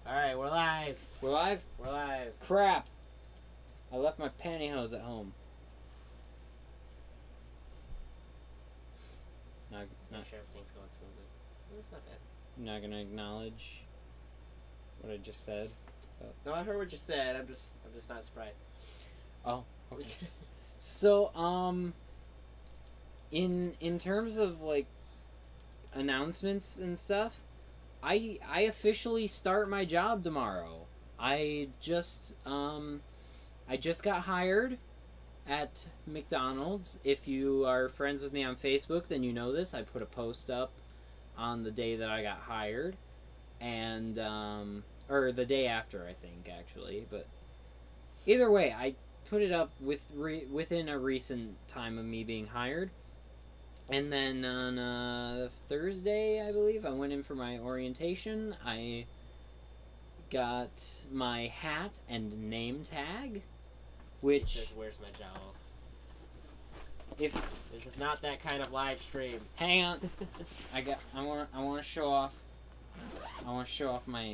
Alright, we're live. We're live? We're live. Crap! I left my pantyhose at home. Make sure everything's going smoothly. Well, it's not bad. Not gonna acknowledge what I just said. No, I heard what you said. I'm just not surprised. Oh, okay. So, in terms of like announcements and stuff, I officially start my job tomorrow. I just got hired at McDonald's. If you are friends with me on Facebook, then you know this. I put a post up on the day that I got hired, and or the day after, I think, actually. But either way, I put it up within a recent time of me being hired. And then on Thursday, I believe, I went in for my orientation. I got my hat and name tag, which It says, "Where's my jowls?" if This is not that kind of live stream. hang on, I want to show off. I want to show off my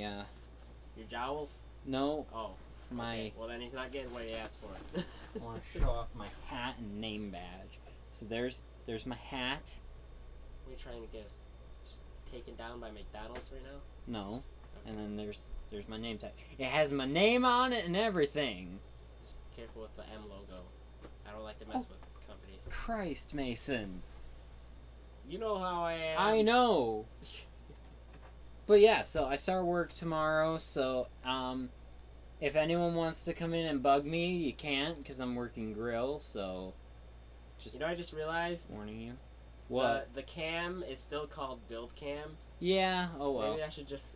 Your jowls? no Oh, my. okay. Well, then he's not getting what he asked for. I want to show off my hat and name badge. So there's my hat. Are we trying to get us taken down by McDonald's right now? No, Okay. and then there's my name tag. It has my name on it and everything. Just careful with the M logo. I don't like to mess with companies. Christ, Mason. You know how I am. I know. But yeah, so I start work tomorrow. So if anyone wants to come in and bug me, you can't because I'm working grill. So just You know, I just realized warning you. What? the cam is still called build cam. Yeah. Oh well. Maybe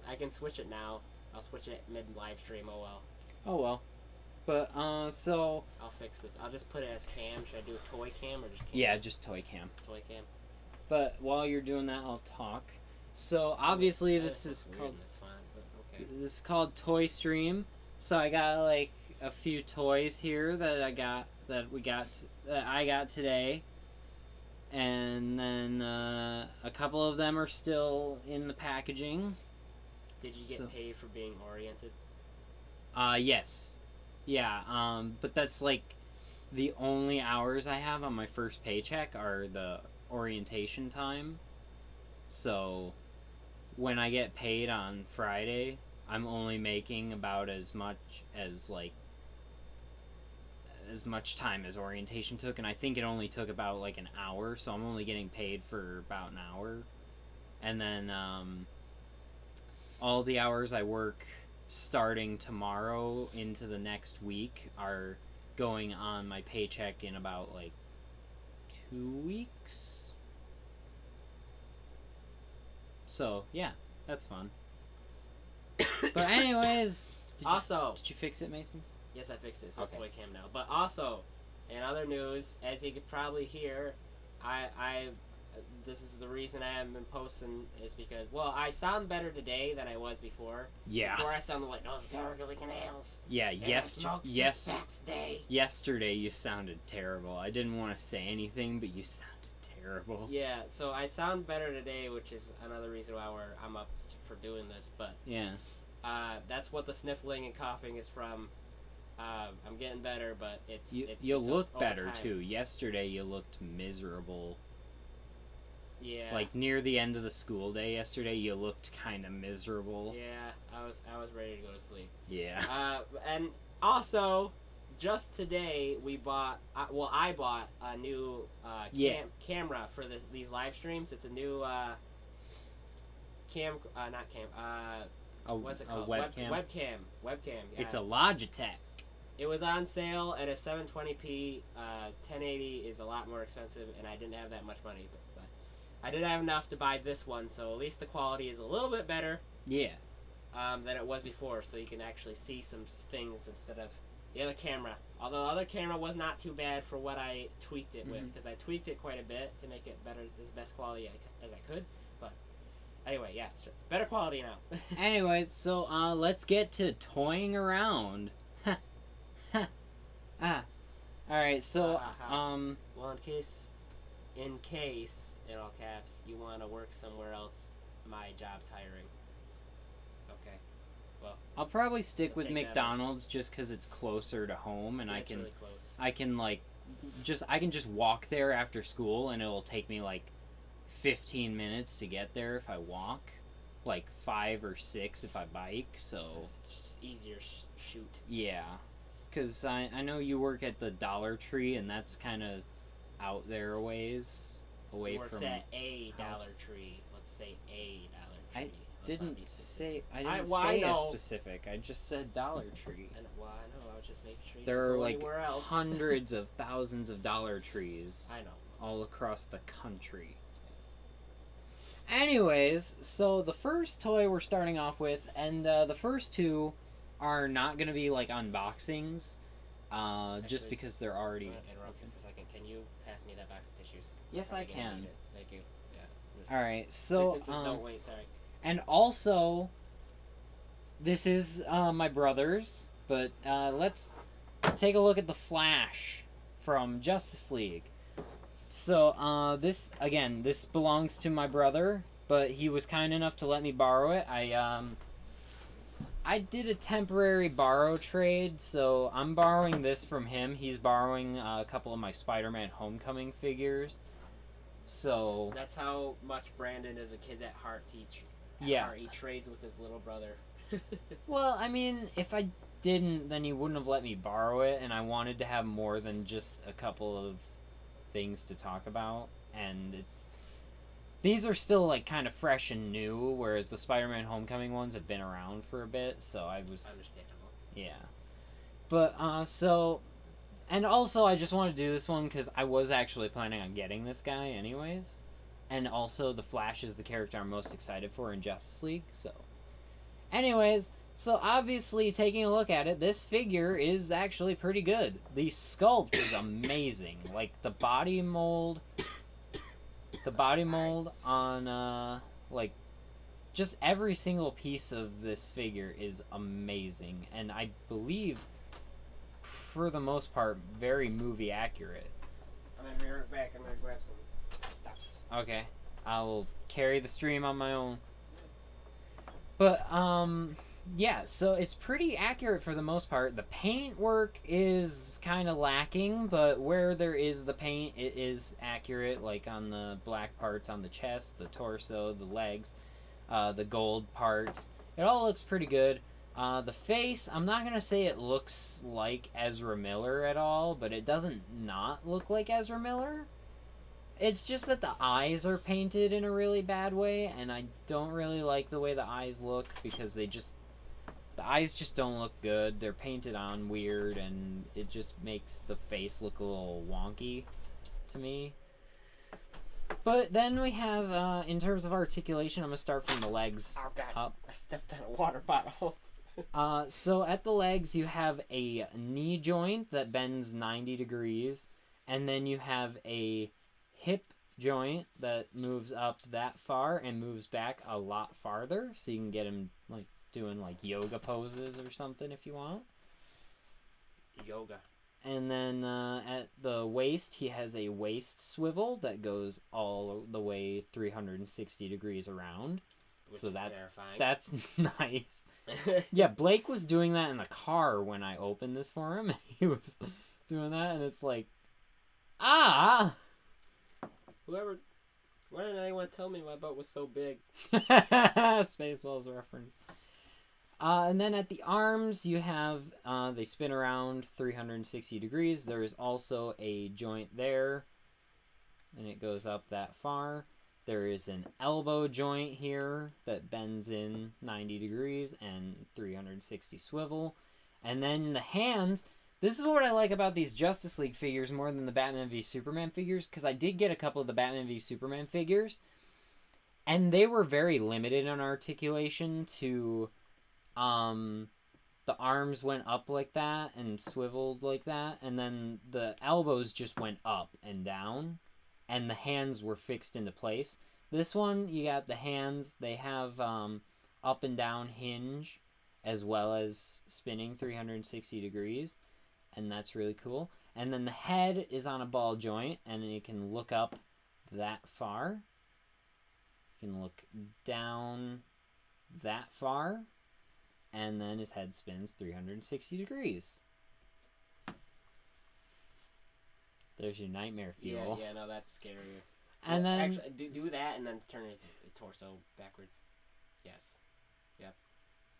I can switch it now. I'll switch it mid live stream. Oh well. Oh well. But so I'll fix this. I'll just put it as cam. Should I do toy cam or just cam? yeah, just toy cam. Toy cam. But while you're doing that, I'll talk. So obviously this is weird called in this font, but okay. this is called Toy Stream. So I got like a few toys here that I got today, and then a couple of them are still in the packaging. Did you get paid for being oriented? Yes, yeah. But that's like the only hours I have on my first paycheck are the orientation time. So when I get paid on Friday, I'm only making about as much time as orientation took, and I think it only took about like an hour, so I'm only getting paid for about an hour. And then all the hours I work starting tomorrow into the next week are going on my paycheck in about like 2 weeks. So yeah, that's fun. But anyways, did you fix it, Mason? Yes, I fixed it. It says Okay. toy cam now. But also, in other news, as you could probably hear, I this is the reason I haven't been posting is because, well, I sound better today than I was before. Yeah. Before I sounded like those gargling nails. Yeah. Day. Yesterday you sounded terrible. I didn't want to say anything, but you sounded terrible. Yeah. So I sound better today, which is another reason why I'm up for doing this. But yeah. That's what the sniffling and coughing is from. I'm getting better, but you look over better time. too. Yesterday you looked miserable. Yeah. Like near the end of the school day yesterday, you looked kind of miserable. Yeah, I was ready to go to sleep. Yeah. And also, just today we bought. I bought a new camera for these live streams. It's a new not cam. What's it called? Webcam. Webcam. Yeah. It's a Logitech. It was on sale at a 720p. 1080 is a lot more expensive, and I didn't have that much money, but I did have enough to buy this one. So at least the quality is a little bit better. Yeah. Than it was before, so you can actually see some things instead of the other camera. Although the other camera was not too bad for what I tweaked it with, because I tweaked it quite a bit to make it better, as best quality as I could. But anyway, yeah, sure. Better quality now. Anyways, so let's get to toying around. Alright, so well, in case in all caps you want to work somewhere else, my job's hiring. Okay. Well, I'll probably stick You'll with take that McDonald's just because it's closer to home, and Yeah, I it's can really close. I can like I can just walk there after school, and it'll take me like 15 minutes to get there if I walk, like 5 or 6 if I bike. So It's just easier shoot. yeah, because I know you work at the Dollar Tree, and that's kind of out there a ways away Works from. at a house. Dollar Tree. Let's say a Dollar Tree. I didn't say know. a specific. I just said Dollar Tree. Well, I know. I was just making sure you There don't are go like anywhere else. hundreds of thousands of Dollar Trees I know. all across the country. Yes. Anyways, so the first toy we're starting off with, and the first two are not going to be like unboxings, just because they're already. I'm gonna interrupt you for a second. Can you pass me that box of tissues? Yes, I Probably gonna can. need it. Thank you. Yeah. All right, so don't wait. Sorry. and also, this is my brother's, but let's take a look at the Flash from Justice League. So this belongs to my brother, but he was kind enough to let me borrow it. I did a temporary borrow trade, so I'm borrowing this from him. He's borrowing a couple of my Spider-Man Homecoming figures. So That's how much Brandon is a kid at heart. He trades with his little brother. well, I mean, if I didn't, then he wouldn't have let me borrow it, and I wanted to have more than just a couple of things to talk about, and these are still like kind of fresh and new, whereas the Spider-Man Homecoming ones have been around for a bit, so I was Understandable. yeah. But and also I just want to do this one because I was actually planning on getting this guy anyways, and also the Flash is the character I'm most excited for in Justice League. So anyways, so obviously taking a look at it, this figure is actually pretty good. The sculpt is amazing. Like the body mold on like just every single piece of this figure is amazing, and I believe for the most part very movie accurate. I'm gonna be right back. I'm gonna grab some stuffs. Okay, I will carry the stream on my own. But yeah, so it's pretty accurate for the most part. The paint work is kind of lacking, but where there is the paint, it is accurate, like on the black parts on the chest, the torso, the legs, the gold parts. It all looks pretty good. The face, I'm not going to say it looks like Ezra Miller at all, but it doesn't not look like Ezra Miller. It's just that the eyes are painted in a really bad way, and I don't really like the way the eyes look because the eyes just don't look good. They're painted on weird, and it just makes the face look a little wonky to me. But then we have, in terms of articulation, I'm going to start from the legs up. I stepped on a water bottle. So at the legs, you have a knee joint that bends 90 degrees, and then you have a hip joint that moves up that far and moves back a lot farther, so you can get him like doing like yoga poses or something if you want. Yoga. And then at the waist, he has a waist swivel that goes all the way 360 degrees around. Which so is that's terrifying. That's nice. Yeah, Blake was doing that in the car when I opened this for him. He was doing that, and it's like, ah! Why didn't anyone tell me my butt was so big? Spaceballs reference. And then at the arms, you have, they spin around 360 degrees. There is also a joint there, and it goes up that far. There is an elbow joint here that bends in 90 degrees and 360 swivel. And then the hands, this is what I like about these Justice League figures more than the Batman v Superman figures, because I did get a couple of the Batman v Superman figures, and they were very limited on articulation to, the arms went up like that and swiveled like that, and then the elbows just went up and down, and the hands were fixed into place. This one, you got the hands, they have up and down hinge as well as spinning 360 degrees, and that's really cool. And then the head is on a ball joint, and you can look up that far. You can look down that far. and then his head spins 360 degrees. There's your nightmare fuel. Yeah, no, that's scarier. And then actually, do that and then turn his torso backwards. Yes. Yep.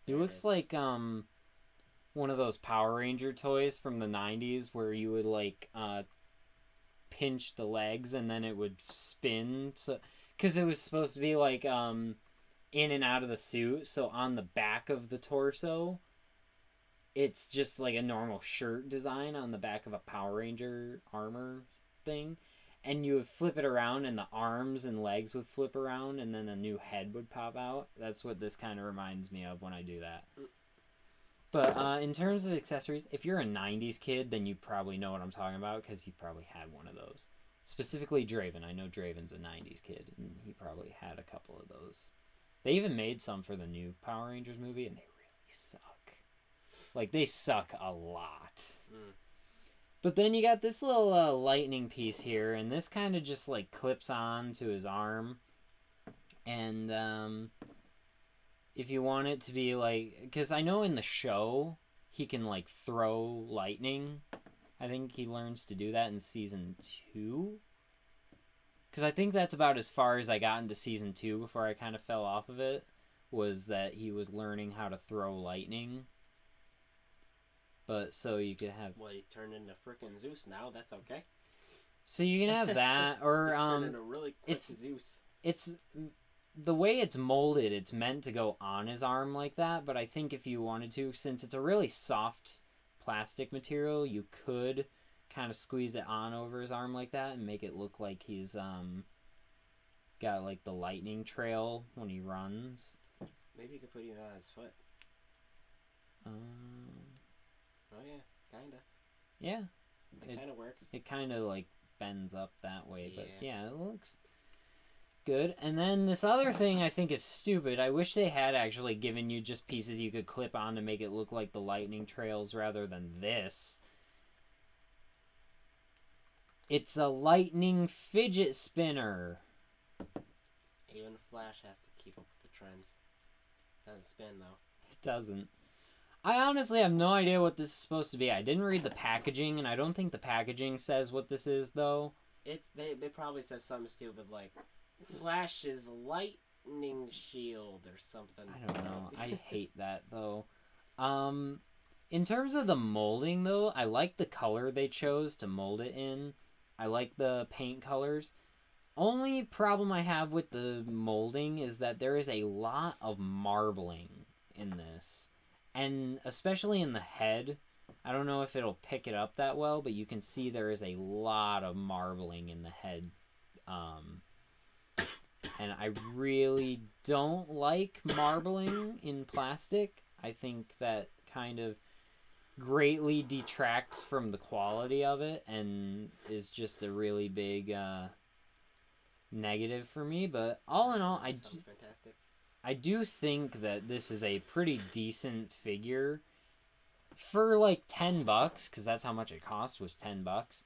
He looks like one of those Power Ranger toys from the 90s where you would like pinch the legs and then it would spin, so because it was supposed to be like in and out of the suit. So on the back of the torso, it's just like a normal shirt design on the back of a Power Ranger armor thing, and you would flip it around and the arms and legs would flip around and then a new head would pop out. That's what this kind of reminds me of when I do that. But in terms of accessories, if you're a 90s kid, then you probably know what I'm talking about because you probably had one of those. Specifically Draven. I know Draven's a 90s kid, and he probably had a couple of those. They even made some for the new Power Rangers movie, and they really suck. Like, they suck a lot. But then you got this little lightning piece here, and this kind of just, like, clips on to his arm. And, if you want it to be, like... Because I know in the show, he can, like, throw lightning. I think he learns to do that in Season 2. Because I think that's about as far as I got into Season 2 before I kind of fell off of it. Was that he was learning how to throw lightning. But so you could have... Well, he turned into frickin' Zeus now. That's okay. So you can have that, or turned into really quick Zeus. It's the way it's molded. It's meant to go on his arm like that. But I think if you wanted to, since it's a really soft plastic material, you could kind of squeeze it on over his arm like that and make it look like he's got like the lightning trail when he runs. Maybe you could put it on his foot. Oh yeah, kinda. Yeah. It kinda works. It kinda like bends up that way, but yeah, it looks good. And then this other thing I think is stupid. I wish they had actually given you just pieces you could clip on to make it look like the lightning trails rather than this. It's a lightning fidget spinner. Even Flash has to keep up with the trends. Doesn't spin though. It doesn't. I honestly have no idea what this is supposed to be. I didn't read the packaging, and I don't think the packaging says what this is, though. It probably says something stupid like Flash's lightning shield or something. I don't know. I hate that, though. In terms of the molding, though, I like the color they chose to mold it in. I like the paint colors. Only problem I have with the molding is that there is a lot of marbling in this. And especially in the head, I don't know if it'll pick it up that well, but you can see there is a lot of marbling in the head. And I really don't like marbling in plastic. I think that kind of greatly detracts from the quality of it and is just a really big negative for me. But all in all, Sounds fantastic. I do think that this is a pretty decent figure for like $10, because that's how much it cost, was $10.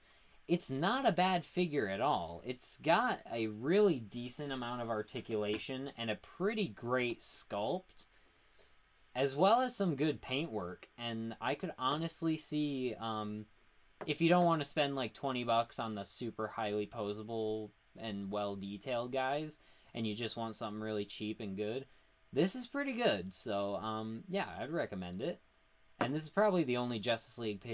It's not a bad figure at all. It's got a really decent amount of articulation and a pretty great sculpt, as well as some good paintwork. And I could honestly see, if you don't want to spend like $20 on the super highly posable and well detailed guys, and you just want something really cheap and good, this is pretty good. So, yeah, I'd recommend it. And this is probably the only Justice League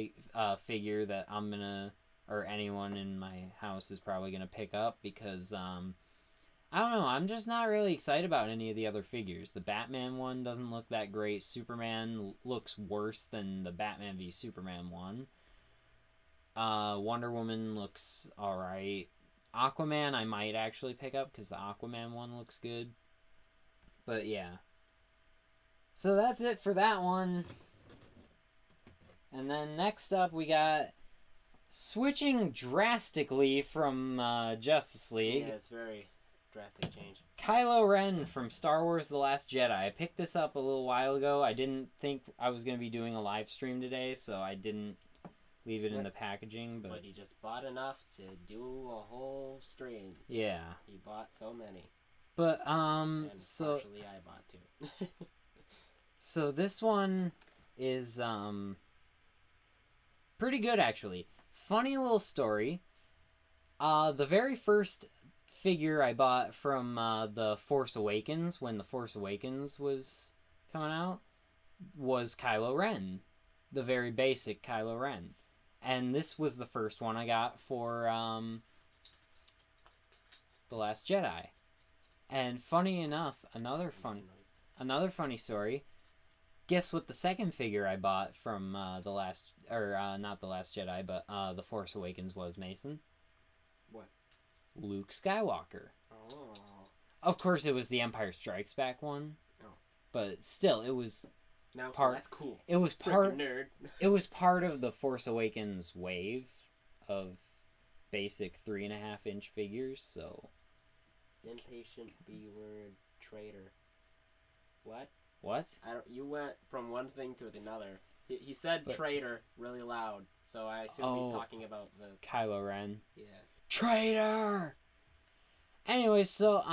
figure that I'm gonna, or anyone in my house is probably gonna pick up, because, I don't know, I'm just not really excited about any of the other figures. The Batman one doesn't look that great. Superman looks worse than the Batman v Superman one. Wonder Woman looks alright. Aquaman I might actually pick up because the Aquaman one looks good. But yeah. So that's it for that one. And then next up we got, switching drastically from Justice League. Yeah, it's very drastic change. Kylo Ren from Star Wars The Last Jedi. I picked this up a little while ago. I didn't think I was going to be doing a live stream today, so I didn't leave it in the packaging. But he just bought enough to do a whole stream. Yeah. He bought so many. But, And so... partially I bought too. So this one is pretty good, actually. Funny little story. The very first figure I bought from The Force Awakens, when The Force Awakens was coming out, was Kylo Ren. The very basic Kylo Ren. And this was the first one I got for The Last Jedi. And funny enough, another funny story. Guess what the second figure I bought from not The Last Jedi, but The Force Awakens was, Mason? What? Luke Skywalker. Oh. Of course, it was the Empire Strikes Back one. Oh. But still, it was now part. So that's cool. It was part. Nerd. It was part of the Force Awakens wave of basic 3.5-inch figures. So. Impatient B-word traitor. What? What? You went from one thing to another. He said traitor really loud, so I assume he's talking about the Kylo Ren. Yeah. Traitor. Anyway, so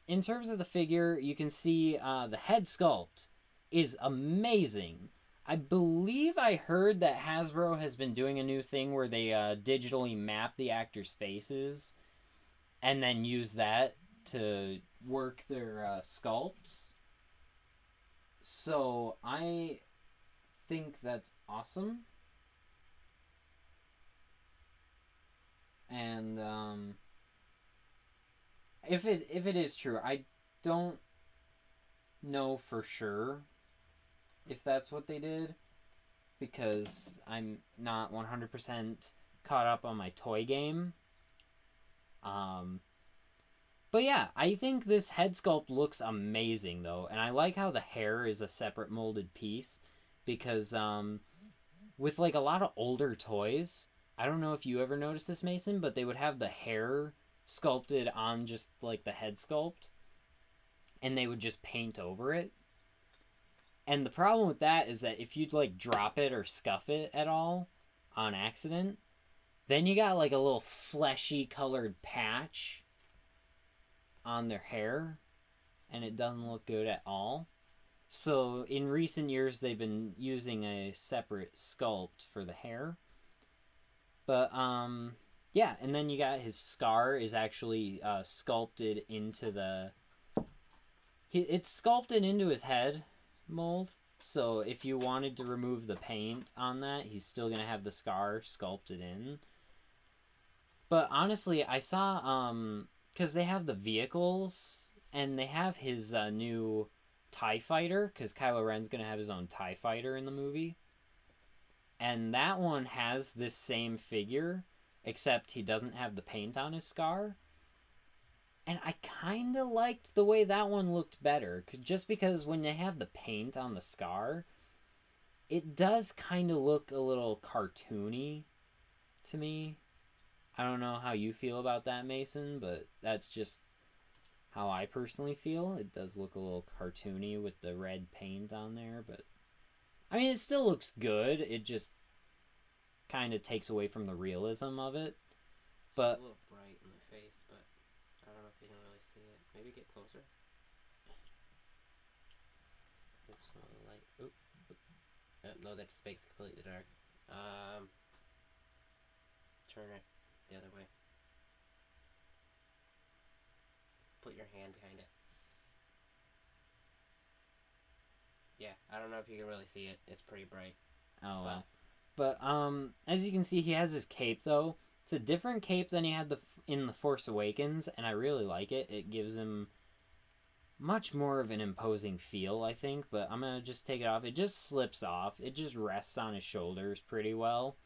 in terms of the figure, you can see the head sculpt is amazing. I believe I heard that Hasbro has been doing a new thing where they digitally map the actors' faces and then use that to work their sculpts. So I think that's awesome. And if it is true, I don't know for sure if that's what they did, because I'm not 100% caught up on my toy game. But yeah, I think this head sculpt looks amazing, though. And I like how the hair is a separate molded piece. Because with like a lot of older toys, I don't know if you ever noticed this, Mason, but they would have the hair sculpted on just like the head sculpt. And they would just paint over it. And the problem with that is that if you'd like drop it or scuff it at all on accident, then you got like a little fleshy colored patch on their hair, and it doesn't look good at all. So in recent years they've been using a separate sculpt for the hair. But yeah, and then you got his scar is actually sculpted into the it's sculpted into his head mold. So if you wanted to remove the paint on that, he's still gonna have the scar sculpted in. But honestly, I saw because they have the vehicles, and they have his new TIE fighter, because Kylo Ren's going to have his own TIE fighter in the movie. And that one has this same figure, except he doesn't have the paint on his scar. And I kind of liked the way that one looked better, just because when they have the paint on the scar, it does kind of look a little cartoony to me. I don't know how you feel about that, Mason, but that's just how I personally feel. It does look a little cartoony with the red paint on there, but I mean, it still looks good. It just kind of takes away from the realism of it. But it's a little bright in the face, but I don't know if you can really see it. Maybe get closer. Oops, some of the light. Oop. No, that just makes it completely dark. Turn it the other way. Put your hand behind it. Yeah, I don't know if you can really see it. It's pretty bright. Oh, well. But as you can see, he has his cape, though. It's a different cape than he had in The Force Awakens, and I really like it. It gives him much more of an imposing feel, I think, but I'm going to just take it off. It just slips off. It just rests on his shoulders pretty well,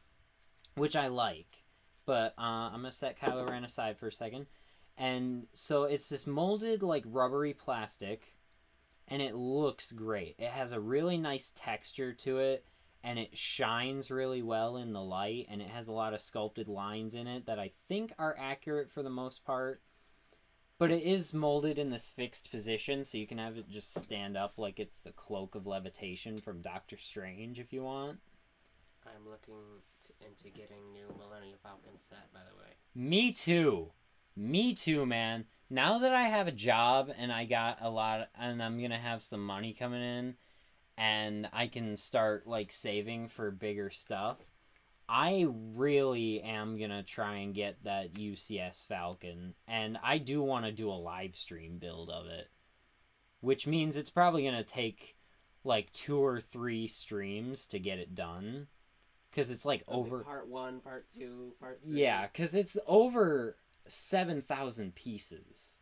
which I like. But I'm going to set Kylo Ren aside for a second. And so it's this molded, like, rubbery plastic, and it looks great. It has a really nice texture to it, and it shines really well in the light, and it has a lot of sculpted lines in it that I think are accurate for the most part. But it is molded in this fixed position, so you can have it just stand up like it's the Cloak of Levitation from Doctor Strange if you want. I'm looking into getting new Millennium Falcon set, by the way. Me too. Me too, man. Now that I have a job and I got a lot, and I'm gonna have some money coming in, and I can start like saving for bigger stuff, I really am gonna try and get that UCS Falcon, and I do want to do a live stream build of it, which means it's probably gonna take like 2 or 3 streams to get it done, because it's like over part 1, part 2, part 3. Yeah, because it's over 7,000 pieces,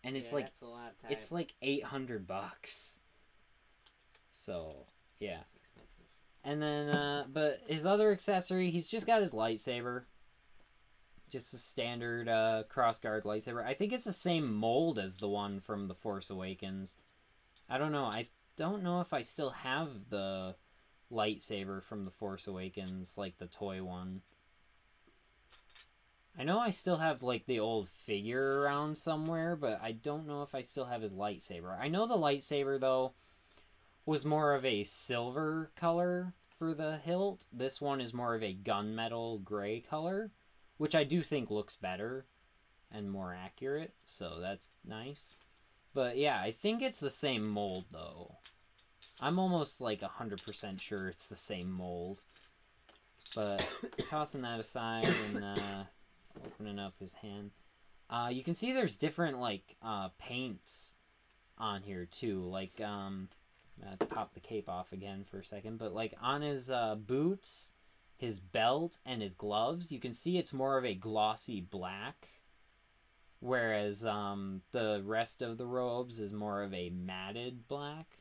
and it's like that's a lot of time. it's like $800. So yeah. That's expensive. And then, but his other accessory, he's just got his lightsaber. Just a standard crossguard lightsaber. I think it's the same mold as the one from The Force Awakens. I don't know. I don't know if I still have the lightsaber from The Force Awakens, like the toy one. I know I still have, like, the old figure around somewhere, but I don't know if I still have his lightsaber. I know the lightsaber, though, was more of a silver color for the hilt. This one is more of a gunmetal gray color, which I do think looks better and more accurate, so that's nice. But yeah, I think it's the same mold, though. I'm almost like 100% sure it's the same mold. But tossing that aside and opening up his hand, you can see there's different like paints on here too. Like pop the cape off again for a second, but like on his boots, his belt, and his gloves, you can see it's more of a glossy black, whereas the rest of the robes is more of a matted black,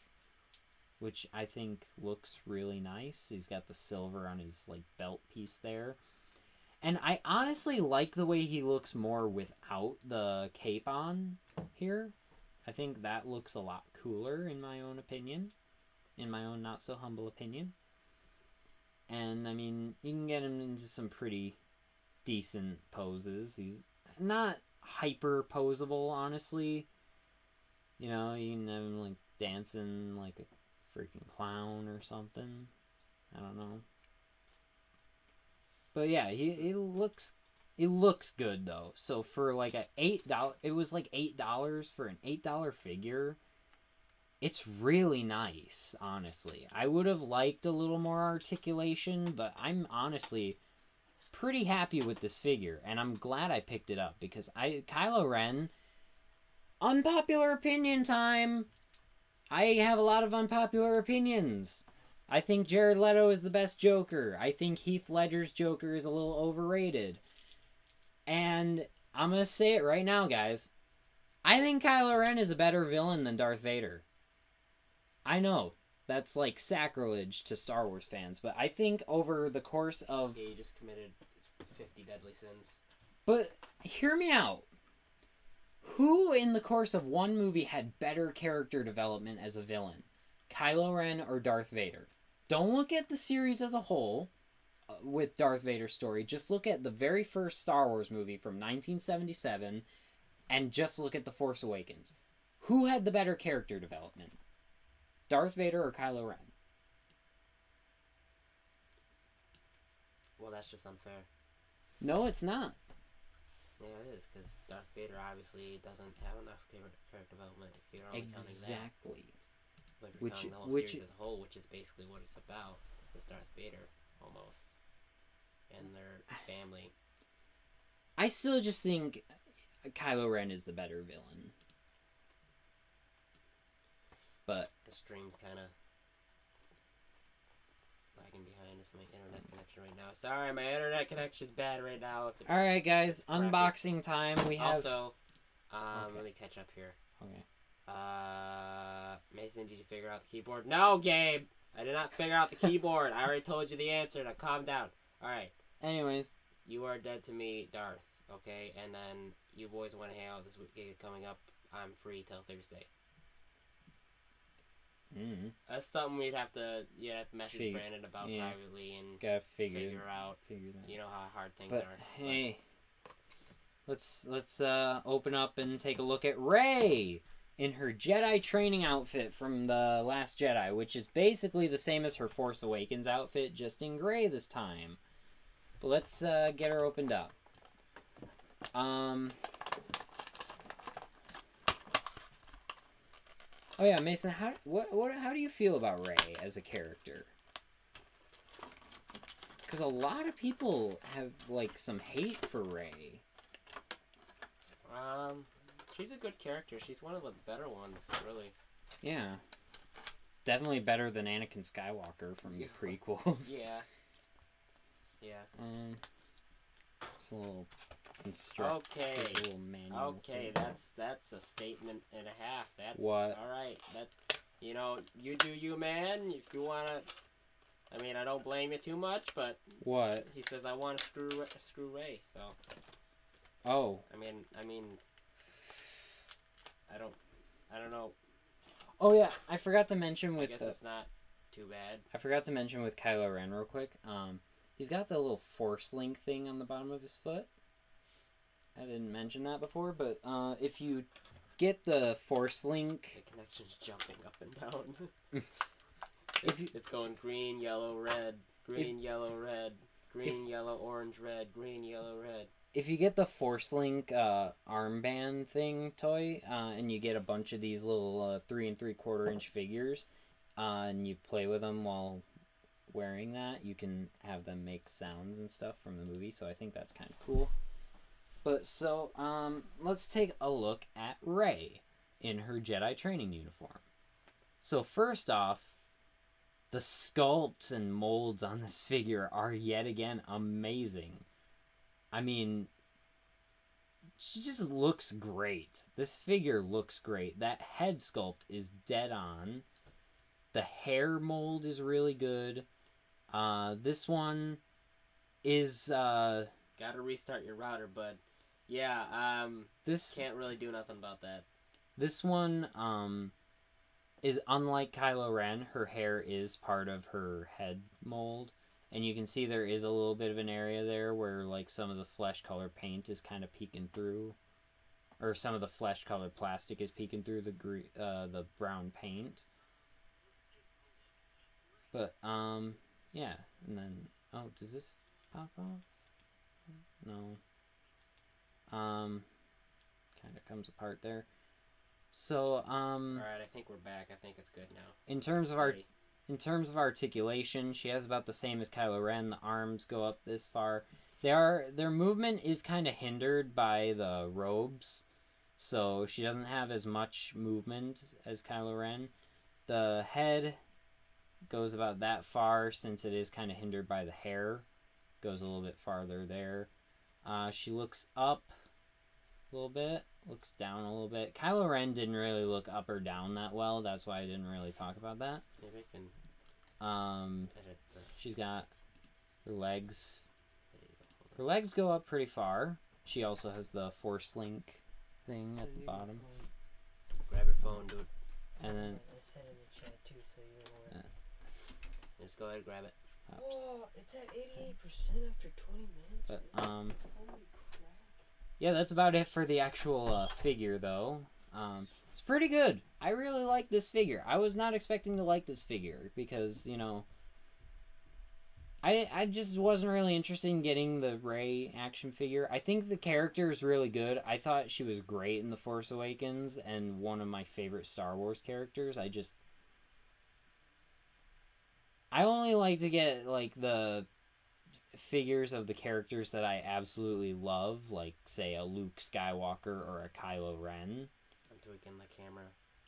which I think looks really nice. He's got the silver on his like belt piece there, and I honestly like the way he looks more without the cape on here. I think that looks a lot cooler, in my own opinion. In my own not so humble opinion. And, I mean, you can get him into some pretty decent poses. He's not hyper posable, honestly. You know, you can have him, like, dancing like a freaking clown or something. I don't know. But, yeah, he looks... It looks good, though. So for like $8, it was like $8 for an $8 figure. It's really nice, honestly. I would have liked a little more articulation, but I'm honestly pretty happy with this figure, and I'm glad I picked it up because Kylo Ren, unpopular opinion time. I have a lot of unpopular opinions. I think Jared Leto is the best Joker. I think Heath Ledger's Joker is a little overrated. And I'm going to say it right now, guys. I think Kylo Ren is a better villain than Darth Vader. I know, that's like sacrilege to Star Wars fans, but I think over the course of... Yeah, you just committed 50 deadly sins. But hear me out. Who in the course of one movie had better character development as a villain? Kylo Ren or Darth Vader? Don't look at the series as a whole. With Darth Vader's story, just look at the very first Star Wars movie from 1977 and just look at The Force Awakens. Who had the better character development? Darth Vader or Kylo Ren? Well, that's just unfair. No, it's not. Yeah, it is, because Darth Vader obviously doesn't have enough character development if you're only Exactly. counting that. But if you're counting the whole series as a whole, which is basically what it's about, is Darth Vader, almost. And their family. I still just think Kylo Ren is the better villain. But the stream's kind of lagging behind. This is my internet connection right now. Sorry, my internet connection's bad right now. All right, guys, unboxing time. We have also. Let me catch up here. Okay. Mason, did you figure out the keyboard? No, Gabe, I did not figure out the keyboard. I already told you the answer. Now calm down. All right. Anyways, you are dead to me, Darth. Okay, and then you boys want to hang out this week coming up. I'm free till Thursday. That's something you'd have to message Brandon about privately and gotta figure out. Figure that. You know how hard things but, are. Hey, let's open up and take a look at Rey in her Jedi training outfit from The Last Jedi, which is basically the same as her Force Awakens outfit, just in gray this time. But let's get her opened up. Oh yeah, Mason, how do you feel about Rey as a character? Because a lot of people have like some hate for Rey. She's a good character. She's one of the better ones, really. Yeah. Definitely better than Anakin Skywalker from the prequels. Yeah. Yeah. It's a little construct. Okay. There's a little manual. Okay, that's a statement and a half. That's what? All right. That, you know, you do you, man. If you wanna, I mean, I don't blame you too much, but what? He says I want to screw Rey. So. Oh. I mean, I don't know. Oh yeah, I forgot to mention with. I guess it's not too bad. I forgot to mention with Kylo Ren real quick. He's got the little force link thing on the bottom of his foot. I didn't mention that before, but if you get the force link, the connection's jumping up and down. it's going green, yellow, red, green, yellow, red, green, yellow, orange, red, green, yellow, red. If you get the Force Link armband thing toy, and you get a bunch of these little 3 3/4 inch figures, and you play with them while wearing that, you can have them make sounds and stuff from the movie, so I think that's kind of cool. But so, let's take a look at Rey in her Jedi training uniform. So first off, the sculpts and molds on this figure are yet again amazing. I mean, she just looks great. This figure looks great. That head sculpt is dead on. The hair mold is really good. This one is... Gotta restart your router, bud. Yeah, this can't really do nothing about that. This one, is unlike Kylo Ren. Her hair is part of her head mold. And you can see there is a little bit of an area there where, like, some of the flesh color paint is kind of peeking through. Or some of the flesh color plastic is peeking through the brown paint. But, yeah. And then, oh, does this pop off? No. Kind of comes apart there. So, Alright, I think we're back. I think it's good now. In terms of articulation, she has about the same as Kylo Ren. The arms go up this far. Their movement is kind of hindered by the robes, so she doesn't have as much movement as Kylo Ren. The head goes about that far since it is kind of hindered by the hair. Goes a little bit farther there. She looks up a little bit, looks down a little bit. Kylo Ren didn't really look up or down that well. That's why I didn't really talk about that. Maybe I can edit the... She's got her legs. Her legs go up pretty far. She also has the Force Link thing at the bottom. Grab your phone, dude. And then... I said in the chat too, so you're aware. Just go ahead and grab it. Oops. Whoa, it's at 88% after 20 minutes. But, Holy crap. yeah, that's about it for the actual figure, though. It's pretty good. I really like this figure. I was not expecting to like this figure because, you know, I just wasn't really interested in getting the Rey action figure. I think the character is really good. I thought she was great in The Force Awakens and one of my favorite Star Wars characters. I only like to get, like, the figures of the characters that I absolutely love, like, say, a Luke Skywalker or a Kylo Ren. I'm tweaking the camera,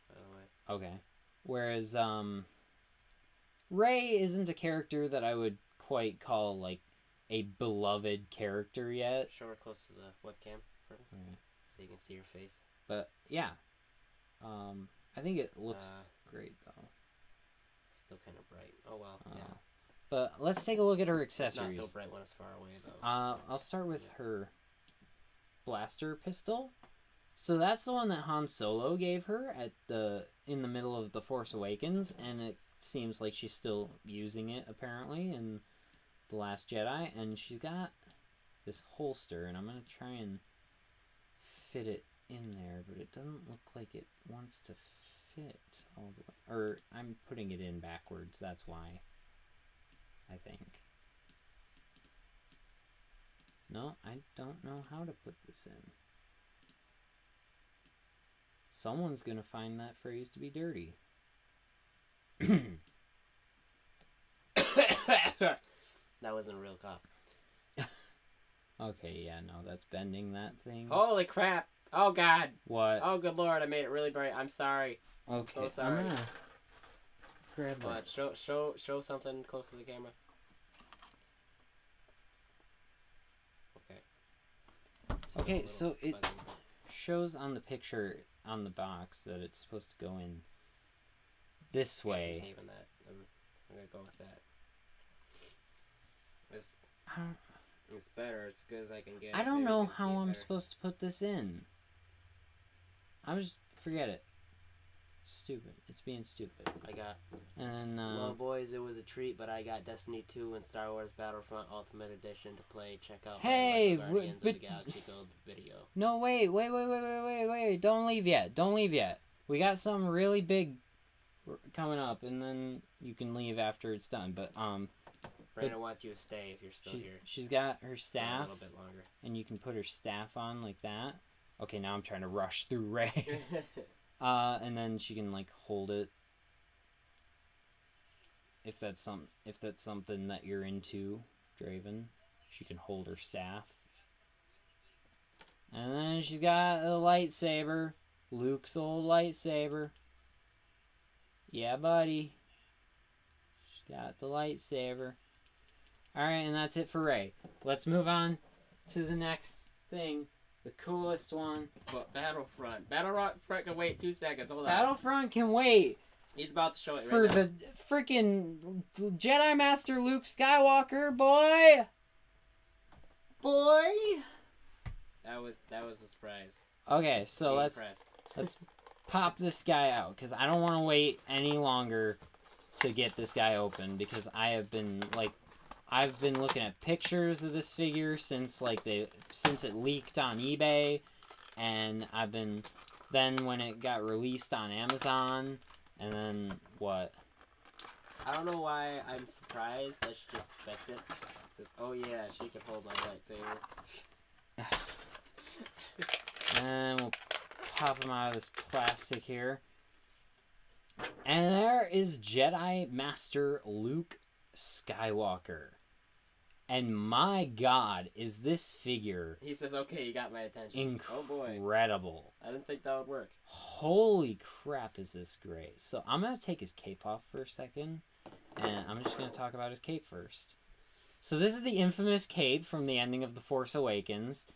by the way. Okay. Whereas, Rey isn't a character that I would quite call, like, a beloved character yet. Show her close to the webcam, Okay. so you can see her face. But, yeah. I think it looks great, though. Still kind of bright. Oh, well, yeah. But let's take a look at her accessories. It's not so bright when it's far away, though. I'll start with her blaster pistol. So that's the one that Han Solo gave her in the middle of The Force Awakens, and it seems like she's still using it, apparently, in The Last Jedi. And she's got this holster, and I'm going to try and fit it in there, but it doesn't look like it wants to fit all the way. Or I'm putting it in backwards, that's why. I think. No, I don't know how to put this in. someone's gonna find that phrase to be dirty. That wasn't a real cough. Okay, yeah, no, that's bending that thing. Holy crap! Oh god! What? Oh good lord! I made it really bright. I'm sorry. Okay, So sorry. I'm gonna grab that. Show something close to the camera. Okay. Still a Okay, little so it fuzzy. shows on the picture on the box that it's supposed to go in this I'm way. saving that. I'm gonna go with that. It's better. It's good as I can get. I don't Maybe know you can see how it I'm better. supposed to put this in. Forget it. Stupid. It's being stupid. I got. And then, Well, boys, it was a treat, but I got Destiny 2 and Star Wars Battlefront Ultimate Edition to play. Check out Hey, my Guardians of but- the Galaxy Build video. no, wait. Don't leave yet. We got something really big coming up, and then you can leave after it's done. But, Brandon wants you to stay if you're still here. she's got her For a staff, little bit longer. and you can put her staff on like that. Okay, now I'm trying to rush through Ray. And then she can like hold it. If that's something that you're into, Draven, she can hold her staff. And then she's got a lightsaber, Luke's old lightsaber. Yeah, buddy. She's got the lightsaber. All right, and that's it for Ray. Let's move on to the next thing. The coolest one. But Battlefront can wait 2 seconds. Hold on. Battlefront can wait He's about to show it for right now. the freaking Jedi Master Luke Skywalker, boy. That was a surprise. Okay, so Be let's impressed. pop this guy out because I don't want to wait any longer to get this guy open because I've been looking at pictures of this figure since it leaked on eBay, and then when it got released on Amazon, and then what? I don't know why I'm surprised. I should just expect it. It says, "Oh yeah, she can hold my lightsaber." And we'll pop him out of this plastic here. And there is Jedi Master Luke Skywalker. And my god, is this figure He says, "Okay, you got my attention." Oh boy, incredible. I didn't think that would work. Holy crap, is this great. So I'm going to take his cape off for a second. And I'm just going to talk about his cape first. So this is the infamous cape from the ending of The Force Awakens.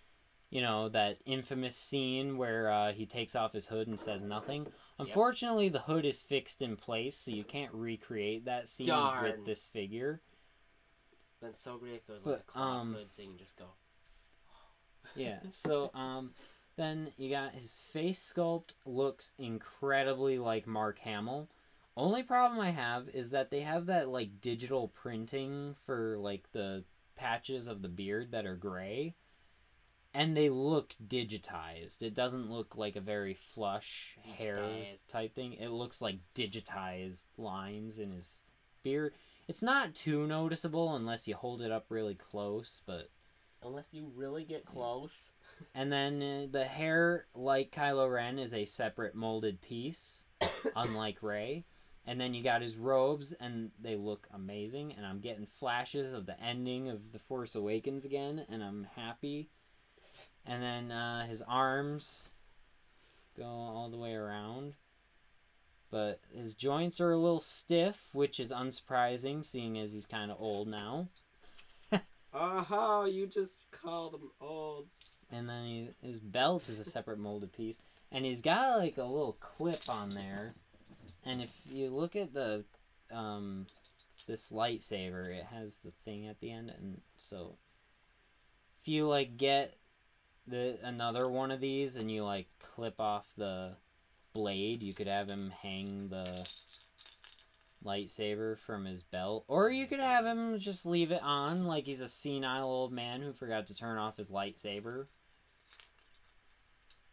You know, that infamous scene where he takes off his hood and says nothing. Unfortunately, the hood is fixed in place, so you can't recreate that scene Darn. with this figure. Been so great if there was But, like a cloth hood, so you can just go. Yeah, so, then you got his face sculpt looks incredibly like Mark Hamill. Only problem I have is that they have that, like, digital printing for, like, the patches of the beard that are gray. And they look digitized. It doesn't look like a very flush hair Digitized. type thing. It looks like digitized lines in his beard. It's not too noticeable unless you hold it up really close, but... Unless you really get close. And then the hair, like Kylo Ren, is a separate molded piece, unlike Rey. And then you got his robes, and they look amazing. And I'm getting flashes of the ending of The Force Awakens again, and I'm happy. And then his arms go all the way around. But his joints are a little stiff, which is unsurprising, seeing as he's kind of old now. Oh, you just called him old. And then his belt is a separate molded piece. And he's got like a little clip on there. And if you look at the this lightsaber, it has the thing at the end. And so if you like get another one of these and you like clip off the blade, you could have him hang the lightsaber from his belt, or you could have him just leave it on like he's a senile old man who forgot to turn off his lightsaber.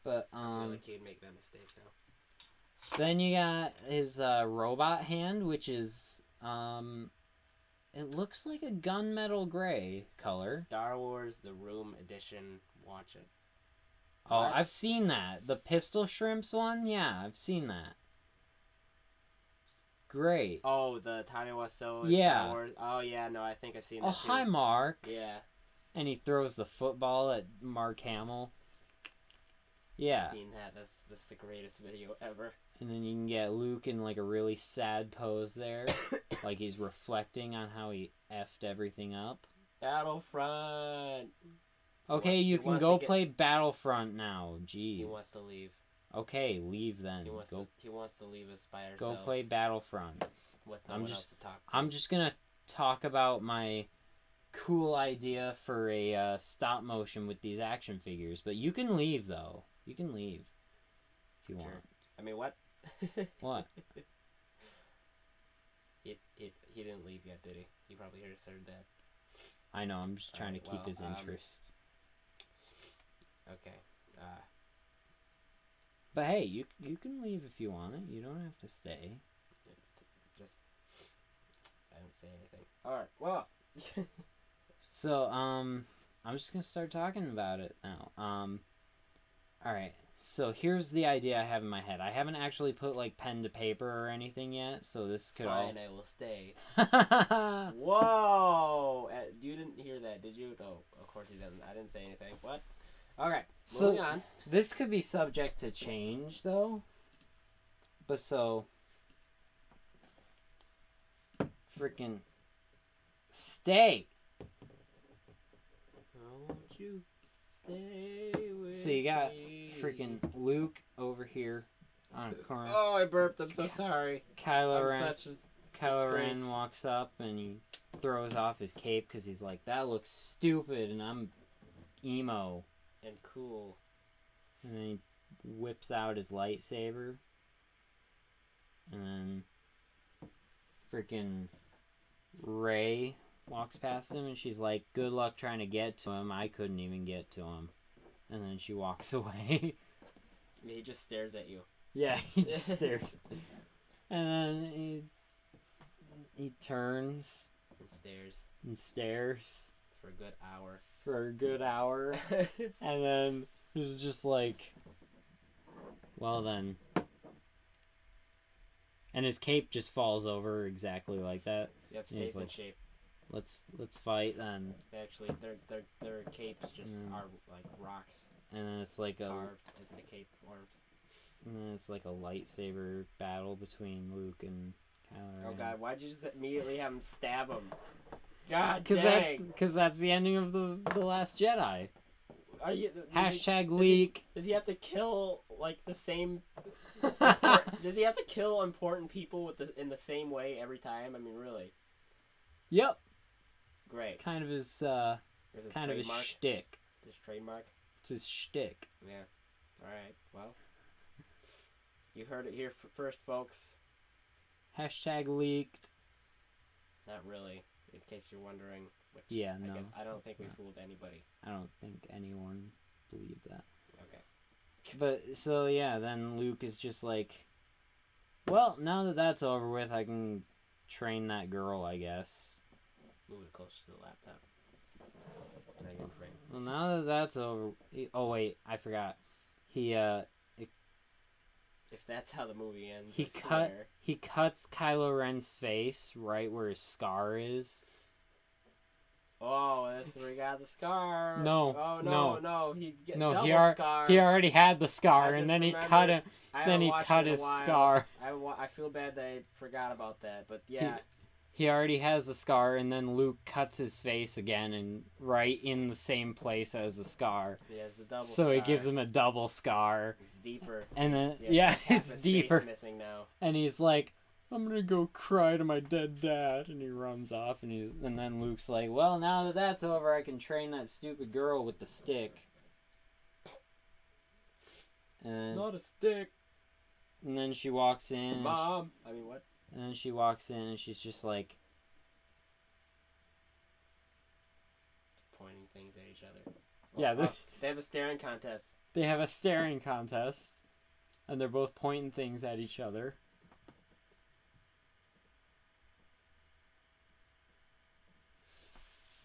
But I feel like he'd make that mistake now. then you got his robot hand, which is it looks like a gunmetal gray color. Star Wars The Room Edition. Watch it. Oh, What? I've seen that. The pistol shrimps one? Yeah, I've seen that. It's great. Oh, the Tommy Wiseau. Yeah. Star Wars. Oh yeah, no, I think I've seen Oh, that too. hi, Mark. Yeah. And he throws the football at Mark Hamill. Yeah. I've seen that. That's the greatest video ever. And then you can get Luke in like a really sad pose there. Like he's reflecting on how he effed everything up. Battlefront. Okay, He you can wants go to get- play Battlefront now. Jeez. He wants to leave. Okay, leave then. He wants to leave us by ourselves. Go play Battlefront. With no I'm one just- else to talk to. I'm just gonna talk about my cool idea for a stop motion with these action figures. But you can leave though. You can leave if you Sure. want. I mean, what? What? He didn't leave yet, did he? He probably just heard that. I know. I'm just trying to Alright, keep his well, interest. Okay. But hey, you can leave if you want it. You don't have to stay. Just I didn't say anything. All right. Well. So I'm just gonna start talking about it now. All right. So here's the idea I have in my head. I haven't actually put like pen to paper or anything yet, so this could Fine, I will stay. all. Whoa! You didn't hear that, did you? No, of course you didn't. I didn't say anything. What? Okay. Moving So on. this could be subject to change though. But so freaking stay. Won't you stay with So you got me? freaking Luke over here on a corner. Oh, I burped. I'm so sorry. Kylo I'm Ren. such a Kylo disgrace. Ren walks up and he throws off his cape because he's like, that looks stupid and I'm emo. and cool. And then he whips out his lightsaber. And then freaking Rey walks past him and she's like, good luck trying to get to him. I couldn't even get to him. And then she walks away. He just stares at you. Yeah, he just stares. And then he turns And stares and stares for a good hour. for a good hour. And then he's just like, well then. And his cape just falls over exactly like that. Yep, And he's stays in like, shape. Let's fight then. Actually, their capes just are like rocks And then it's like carved in the cape forms. and then it's like a lightsaber battle between Luke and Kylo Ren. Oh god, why'd you just immediately have him stab him? God Because dang! that's the ending of the Last Jedi. Are you Hashtag leak. Does he have to kill like the same? Does he have to kill important people in the same way every time? I mean, really? Yep. Great. It's kind of his Is his kind of his trademark? shtick. His trademark? It's his shtick. Yeah. All right. Well, you heard it here first, folks. Hashtag leaked. Not really, in case you're wondering. Which Yeah, I no, guess I don't think we it's not. fooled anybody. I don't think anyone believed that. Okay. But so yeah, then Luke is just like, well, now that that's over with, I can train that girl, I guess. Move it closer to the laptop. Now you're in frame. Well, now that that's over. Oh wait, I forgot. He If that's how the movie ends, He I cut- swear. he cuts Kylo Ren's face right where his scar is. Oh, that's where he got the scar. No, Oh no. no. He get No, double he scar. he already had the scar, I and just then he remembered- cut him. I Then haven't he watched cut it in a his while. scar. I feel bad that I forgot about that, but yeah. He already has the scar, and then Luke cuts his face again, and right in the same place as the scar. He has the double. So scar. he gives him a double scar, It's deeper. and then He has yeah, like half it's his face deeper. Missing now. And he's like, "I'm gonna go cry to my dead dad," and he runs off, and then Luke's like, "Well, now that that's over, I can train that stupid girl with the stick." It's not a stick, And then she walks in. And Mom. I mean, what? and then she walks in, and she's just like, Pointing things at each other. Yeah, They have a staring contest. they have a staring contest, and they're both pointing things at each other.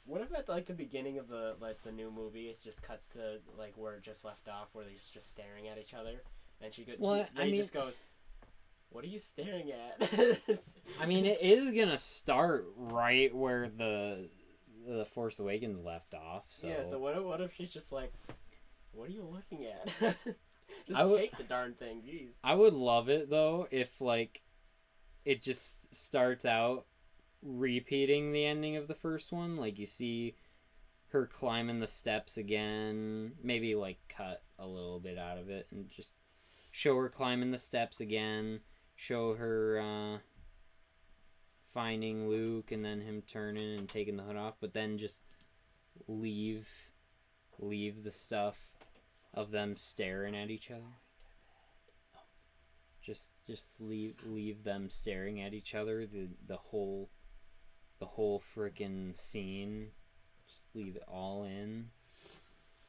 What if at like the beginning of the new movie, it just cuts to like where it just left off, where they're just staring at each other, and she goes, just goes, "What are you staring at?" I mean, it is gonna start right where the Force Awakens left off. So yeah. So what if she's just like, "What are you looking at?" Just take the darn thing, jeez. I would love it though if like it just starts out repeating the ending of the first one. Like you see her climbing the steps again, maybe like cut a little bit out of it and just show her climbing the steps again, show her finding Luke and then him turning and taking the hood off, but then just leave the stuff of them staring at each other. Just leave them staring at each other, the whole frickin' scene. Just leave it all in.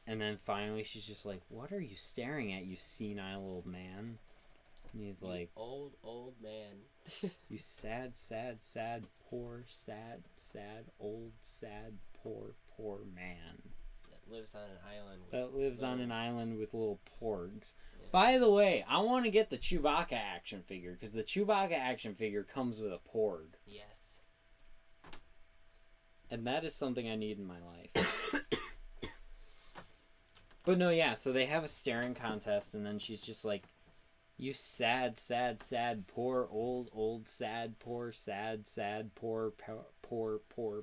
And then finally she's just like, "What are you staring at, you senile old man?" And he's like, old man. "You sad, poor, old, poor man. That lives on an island. On an island with little porgs." Yeah. By the way, I want to get the Chewbacca action figure, because the Chewbacca action figure comes with a porg. Yes. And that is something I need in my life. But no, yeah, so they have a staring contest, and then she's just like, "You sad, poor, old, sad, poor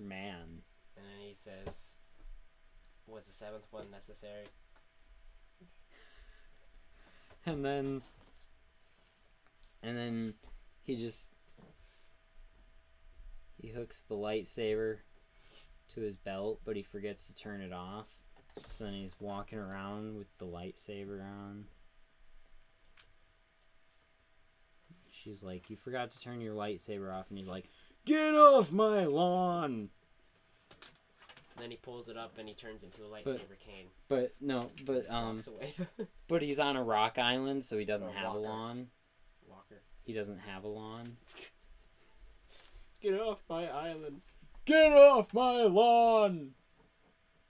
man." And then he says, "Was the seventh one necessary?" And then he hooks the lightsaber to his belt, but he forgets to turn it off. So then he's walking around with the lightsaber on. She's like, "You forgot to turn your lightsaber off," and he's like, "Get off my lawn!" And then he pulls it up and he turns into a lightsaber cane. But Walks away. But he's on a rock island, so he doesn't have a lawn. Walker. He doesn't have a lawn. Get off my island. Get off my lawn!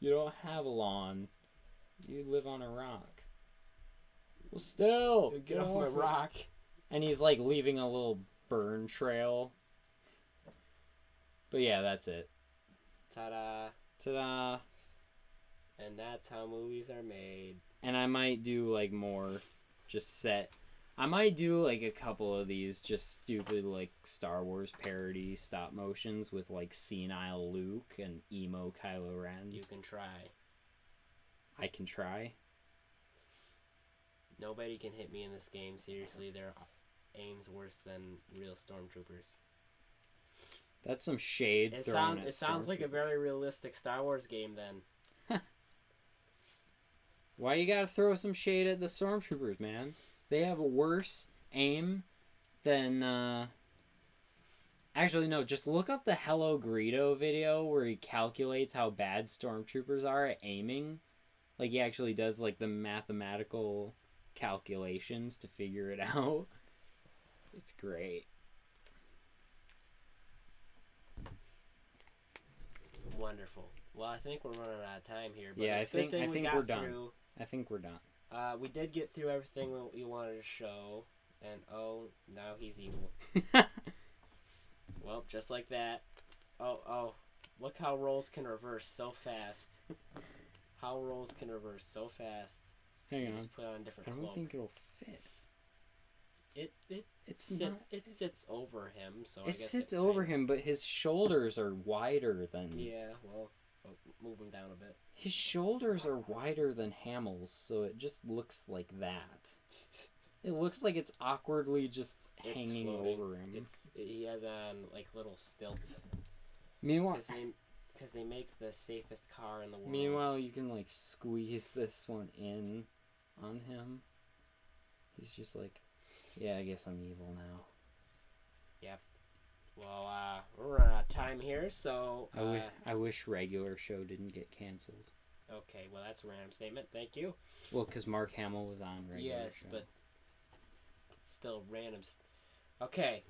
You don't have a lawn. You live on a rock. Well, still, get off my rock. And he's like leaving a little burn trail. But yeah, that's it. Ta-da. Ta-da. And that's how movies are made. And I might do like more I might do like a couple of these just stupid like Star Wars parody stop motions with like senile Luke and emo Kylo Ren. You can try. I can try. Nobody can hit me in this game. Seriously, their aim's worse than real stormtroopers. That's some shade. It sounds like a very realistic Star Wars game then. Why you gotta throw some shade at the stormtroopers, man? They have a worse aim than, Actually, no, just look up the Hello Greedo video where he calculates how bad stormtroopers are at aiming. Like, he actually does, like, the mathematical calculations to figure it out. It's great. Wonderful. Well, I think we're running out of time here. But Yeah, I think we're done. Through. I think we're done. We did get through everything we wanted to show, and now he's evil. Well, just like that. Oh, look how rolls can reverse so fast. How rolls can reverse so fast. Hang on. Just put on a different I don't cloak. think it'll fit. It sits over him, so I guess it sits over him, but his shoulders are wider than... Yeah, well, move him down a bit. His shoulders are wider than Hamill's, so it just looks like that. It looks like it's awkwardly just hanging over him. He has on like little stilts. Meanwhile, because they make the safest car in the world. Meanwhile, you can like squeeze this one in on him. He's just like, yeah, I guess I'm evil now. Yep. Well, we're running out of time here, so... I wish regular show didn't get canceled. Okay, well, that's a random statement. Thank you. Well, because Mark Hamill was on regular show. But still random. Okay.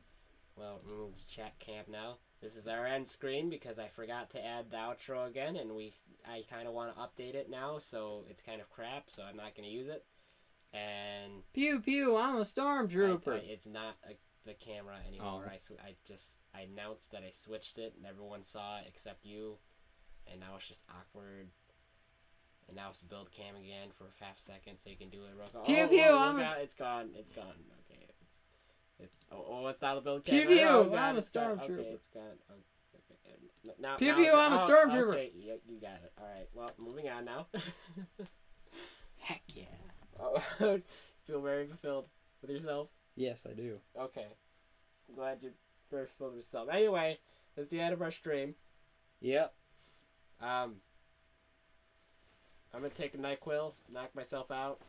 Well, remove this chat camp now. This is our end screen because I forgot to add the outro again, and I kind of want to update it now, so it's kind of crap, so I'm not going to use it. And Pew pew, I'm a stormtrooper. it's not the camera anymore. Oh. I announced that I switched it, and everyone saw it except you, and now it's just awkward. And now it's the build cam again for a half second, so you can do it real quick. Pew pew, it's gone. It's gone. Okay. It's not a build cam. Pew pew, God, I'm a it's gone. stormtrooper. Okay, it's gone. Okay. Now, Pew pew, I'm a stormtrooper. Okay, you got it. All right. Well, moving on now. Heck yeah. Oh, feel very fulfilled with yourself. Yes, I do. Okay. I'm glad you're very fulfilled with yourself. Anyway, that's the end of our stream. Yep. I'm gonna take a NyQuil, knock myself out.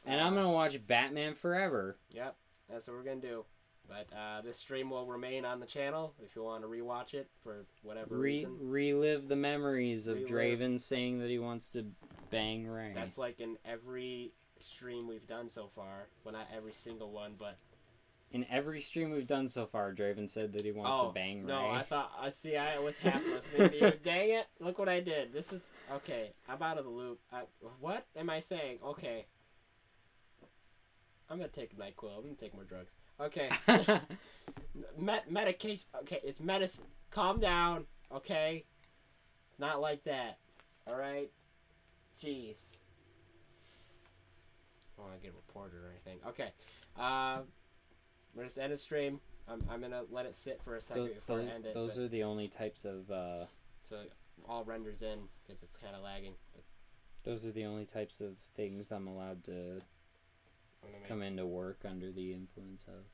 And I'm gonna watch Batman Forever. Yep, that's what we're gonna do. But this stream will remain on the channel if you want to rewatch it for whatever reason. Relive the memories of Draven saying that he wants to bang Ray. That's like in every stream we've done so far. Well, not every single one, but in every stream we've done so far, Draven said that he wants to bang Ray. No, I thought. See, I was half listening to you. Dang it! Look what I did. This is okay. I'm out of the loop. What am I saying? Okay. I'm gonna take NyQuil. I'm gonna take more drugs. Okay. Medication. Okay, it's medicine. Calm down. Okay. It's not like that. All right. Jeez. I don't want to get reported or anything. Okay. We're just end the stream. I'm gonna let it sit for a second before I end it. Those are the only types of. So it all renders in because it's kind of lagging. But those are the only types of things I'm allowed to come into work under the influence of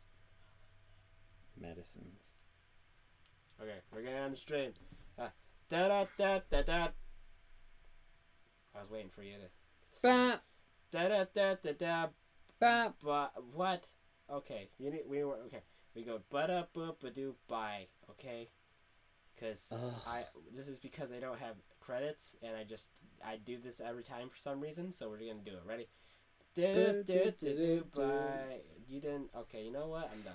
medicines. Okay, we're gonna end the stream. Da da da da da. I was waiting for you to. Ba Da da da da da. ba. But what? Okay, we were okay. We go ba ba ba do bye. Okay, because this is because I don't have credits and I do this every time for some reason. So we're gonna do it. Ready? Do bye. You didn't. Okay, you know what? I'm done.